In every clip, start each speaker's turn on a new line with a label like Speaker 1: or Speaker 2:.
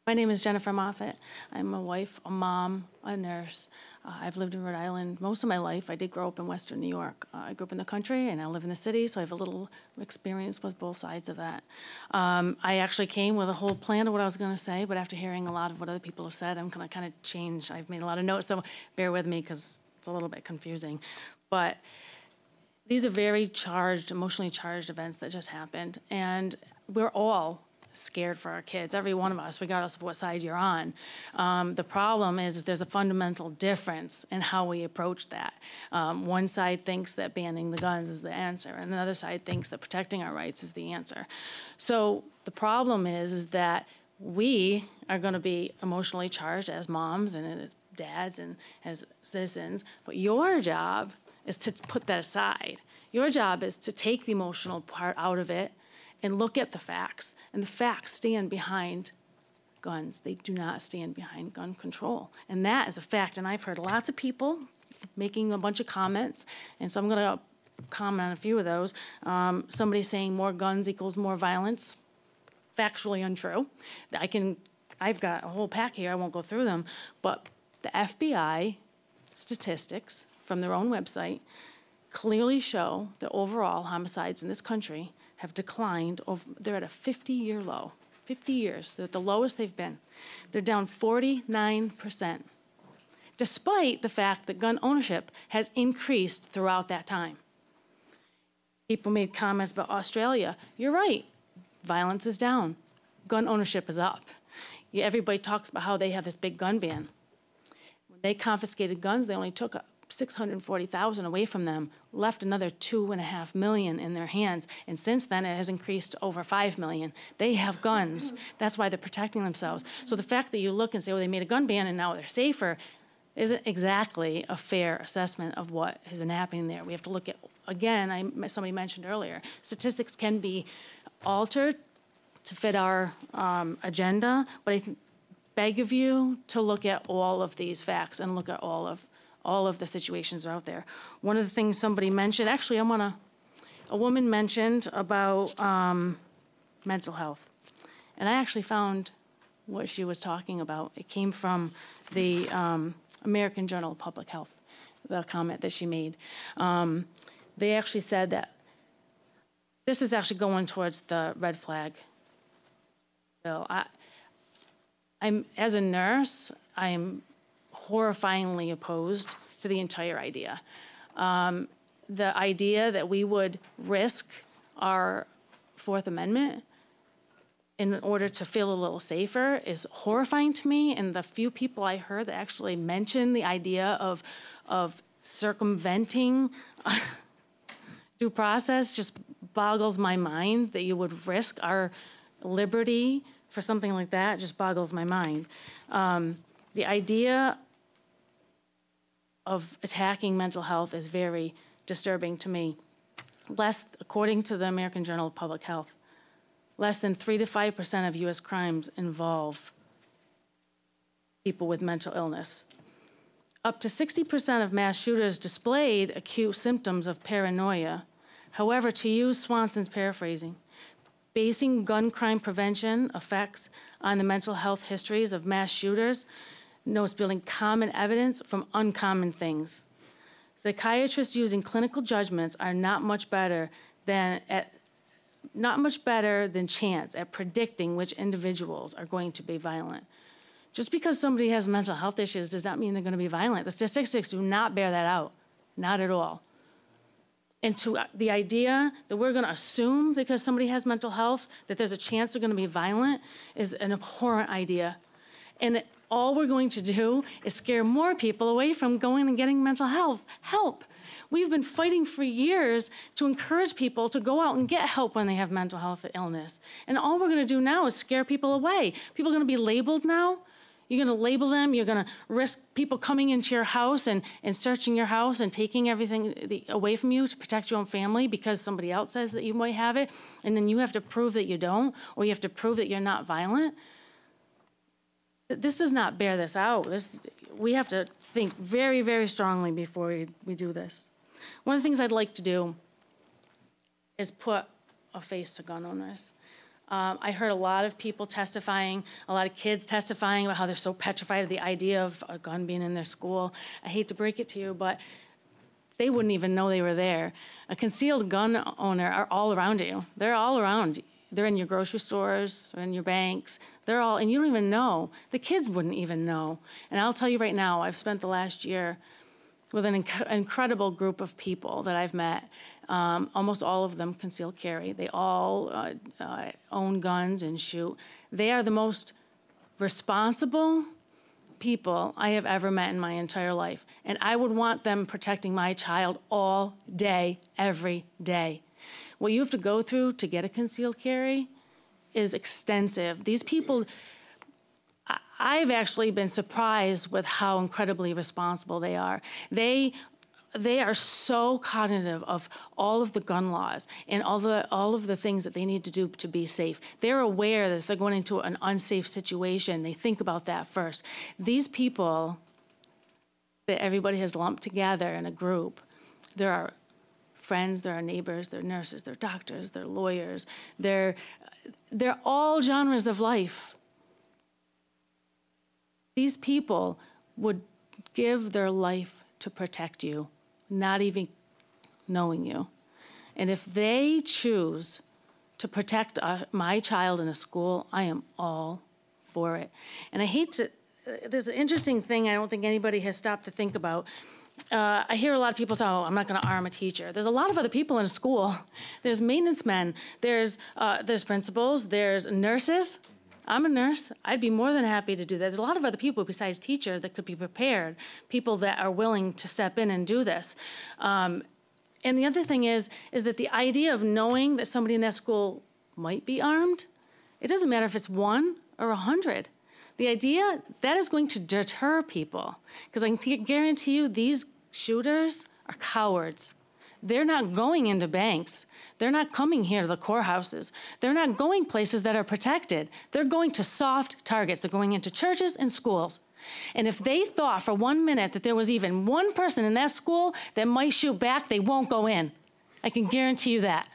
Speaker 1: My name is Jennifer Moffett. I'm a wife, a mom, a nurse. I've lived in Rhode Island most of my life. I did grow up in Western New York. I grew up in the country and I live in the city, so I have a little experience with both sides of that. I actually came with a whole plan of what I was going to say, but after hearing a lot of what other people have said, I'm going to kind of change. I've made a lot of notes, so bear with me because it's a little bit confusing. But these are very charged, emotionally charged events that just happened, and we're all scared for our kids, every one of us, regardless of what side you're on. The problem is there's a fundamental difference in how we approach that. One side thinks that banning the guns is the answer, and the other side thinks that protecting our rights is the answer. So the problem is that we are going to be emotionally charged as moms and as dads and as citizens, but your job is to put that aside. Your job is to take the emotional part out of it and look at the facts. And the facts stand behind guns. They do not stand behind gun control. And that is a fact. And I've heard lots of people making a bunch of comments. And so I'm going to comment on a few of those. Somebody saying more guns equals more violence. Factually untrue. I've got a whole pack here. I won't go through them. But the FBI statistics from their own website clearly show that overall homicides in this country have declined. They're at a 50-year low. 50 years. They're at the lowest they've been. They're down 49%, despite the fact that gun ownership has increased throughout that time. People made comments about Australia. You're right. Violence is down. Gun ownership is up. Everybody talks about how they have this big gun ban. When they confiscated guns, they only took 640,000 away from them, left another 2.5 million in their hands, and since then it has increased to over 5 million. They have guns. That's why they're protecting themselves. So the fact that you look and say, oh, they made a gun ban and now they're safer, isn't exactly a fair assessment of what has been happening there. We have to look at, again, somebody mentioned earlier, statistics can be altered to fit our agenda, but I beg of you to look at all of these facts and look at all of the situations out there. One of the things somebody mentioned, actually a woman mentioned about mental health. And I actually found what she was talking about. It came from the American Journal of Public Health, the comment that she made. They actually said that this is actually going towards the red flag bill. As a nurse, I am horrifyingly opposed to the entire idea. The idea that we would risk our Fourth Amendment in order to feel a little safer is horrifying to me, and the few people I heard that actually mentioned the idea of circumventing due process just boggles my mind. That you would risk our liberty for something like that just boggles my mind. The idea of attacking mental health is very disturbing to me. According to the American Journal of Public Health, less than 3 to 5% of U.S. crimes involve people with mental illness. Up to 60% of mass shooters displayed acute symptoms of paranoia. However, to use Swanson's paraphrasing, basing gun crime prevention effects on the mental health histories of mass shooters knows building common evidence from uncommon things. Psychiatrists using clinical judgments are not much better than chance at predicting which individuals are going to be violent. Just because somebody has mental health issues does not mean they're going to be violent. The statistics do not bear that out, not at all. And to the idea that we're going to assume because somebody has mental health that there's a chance they're going to be violent is an abhorrent idea. And all we're going to do is scare more people away from going and getting mental health help. We've been fighting for years to encourage people to go out and get help when they have mental health illness. And all we're going to do now is scare people away. People are going to be labeled now. You're going to label them. You're going to risk people coming into your house and searching your house and taking everything away from you to protect your own family because somebody else says that you might have it. And then you have to prove that you don't, or you have to prove that you're not violent. This does not bear this out. We have to think very, very strongly before we do this. One of the things I'd like to do is put a face to gun owners. I heard a lot of people testifying, a lot of kids testifying about how they're so petrified of the idea of a gun being in their school. I hate to break it to you, but they wouldn't even know they were there. A concealed gun owner are all around you. They're all around you. They're in your grocery stores, they're in your banks. They're all, and you don't even know. The kids wouldn't even know. And I'll tell you right now, I've spent the last year with an incredible group of people that I've met. Almost all of them conceal carry. They all own guns and shoot. They are the most responsible people I have ever met in my entire life. And I would want them protecting my child all day, every day. What you have to go through to get a concealed carry is extensive. These people, I've actually been surprised with how incredibly responsible they are. They are so cognitive of all of the gun laws and all of the things that they need to do to be safe. They're aware that if they're going into an unsafe situation, they think about that first. These people that everybody has lumped together in a group, there are friends, there are neighbors, there are nurses, there are doctors, there are lawyers, they're all genres of life. These people would give their life to protect you, not even knowing you. And if they choose to protect my child in a school, I am all for it. And I hate to, there's an interesting thing I don't think anybody has stopped to think about. I hear a lot of people say, oh, I'm not going to arm a teacher. There's a lot of other people in a school. There's maintenance men, there's principals, there's nurses. I'm a nurse. I'd be more than happy to do that. There's a lot of other people besides teacher that could be prepared, people that are willing to step in and do this. And the other thing is that the idea of knowing that somebody in that school might be armed, it doesn't matter if it's 1 or 100. The idea, that is going to deter people. Because I can guarantee you these shooters are cowards. They're not going into banks. They're not coming here to the courthouses. They're not going places that are protected. They're going to soft targets. They're going into churches and schools. And if they thought for 1 minute that there was even one person in that school that might shoot back, they won't go in. I can guarantee you that.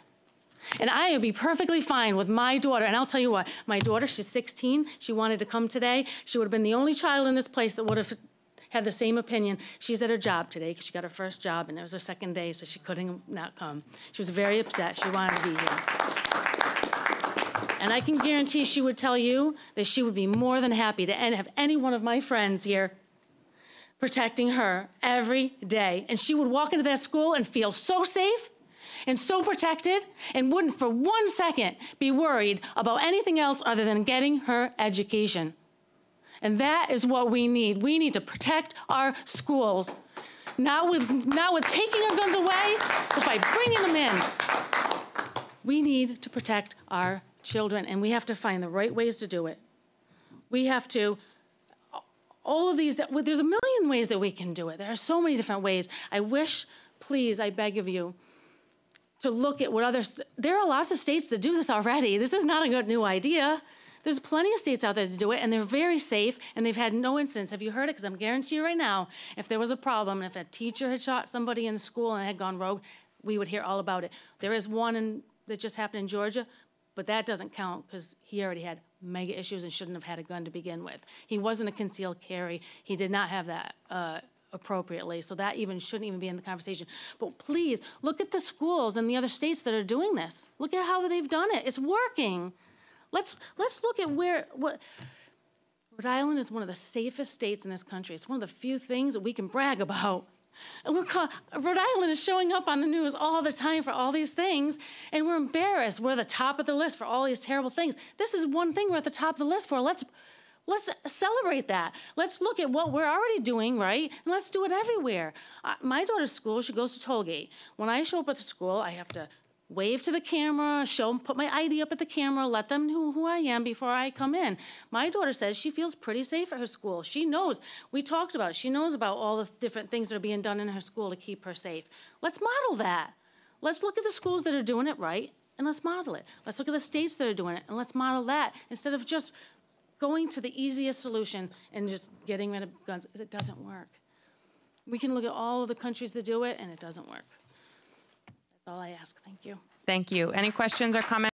Speaker 1: And I would be perfectly fine with my daughter. And I'll tell you what, my daughter, she's 16. She wanted to come today. She would have been the only child in this place that would have had the same opinion. She's at her job today because she got her first job and it was her second day, so she couldn't not come. She was very upset. She wanted to be here. And I can guarantee she would tell you that she would be more than happy to have any one of my friends here protecting her every day. And she would walk into that school and feel so safe and so protected and wouldn't for 1 second be worried about anything else other than getting her education. And that is what we need. We need to protect our schools, not with taking our guns away, but by bringing them in. We need to protect our children, and we have to find the right ways to do it. We have to, all of these, there's a million ways that we can do it. There are so many different ways. I wish, please, I beg of you, to look at what others, there are lots of states that do this already. This is not a good new idea. There's plenty of states out there to do it, and they're very safe, and they've had no incidents. Have you heard it? Because I'm guaranteeing you right now, if there was a problem, and if a teacher had shot somebody in school and had gone rogue, we would hear all about it. There is one that just happened in Georgia, but that doesn't count because he already had mega issues and shouldn't have had a gun to begin with. He wasn't a concealed carry. He did not have that appropriately, so that even shouldn't even be in the conversation. But please, look at the schools in the other states that are doing this. Look at how they've done it. It's working. Let's look at what Rhode Island is one of the safest states in this country. It's one of the few things that we can brag about. And Rhode Island is showing up on the news all the time for all these things, and we're embarrassed. We're at the top of the list for all these terrible things. This is one thing we're at the top of the list for. Let's celebrate that. Let's look at what we're already doing, right? And let's do it everywhere. My daughter's school, she goes to Tollgate. When I show up at the school, I have to wave to the camera, put my ID up at the camera, let them know who I am before I come in. My daughter says she feels pretty safe at her school. She knows, we talked about it, she knows about all the different things that are being done in her school to keep her safe. Let's model that. Let's look at the schools that are doing it right, and let's model it. Let's look at the states that are doing it, and let's model that instead of just going to the easiest solution and just getting rid of guns. It doesn't work. We can look at all of the countries that do it, and it doesn't work. That's all I ask. Thank you.
Speaker 2: Thank you. Any questions or comments?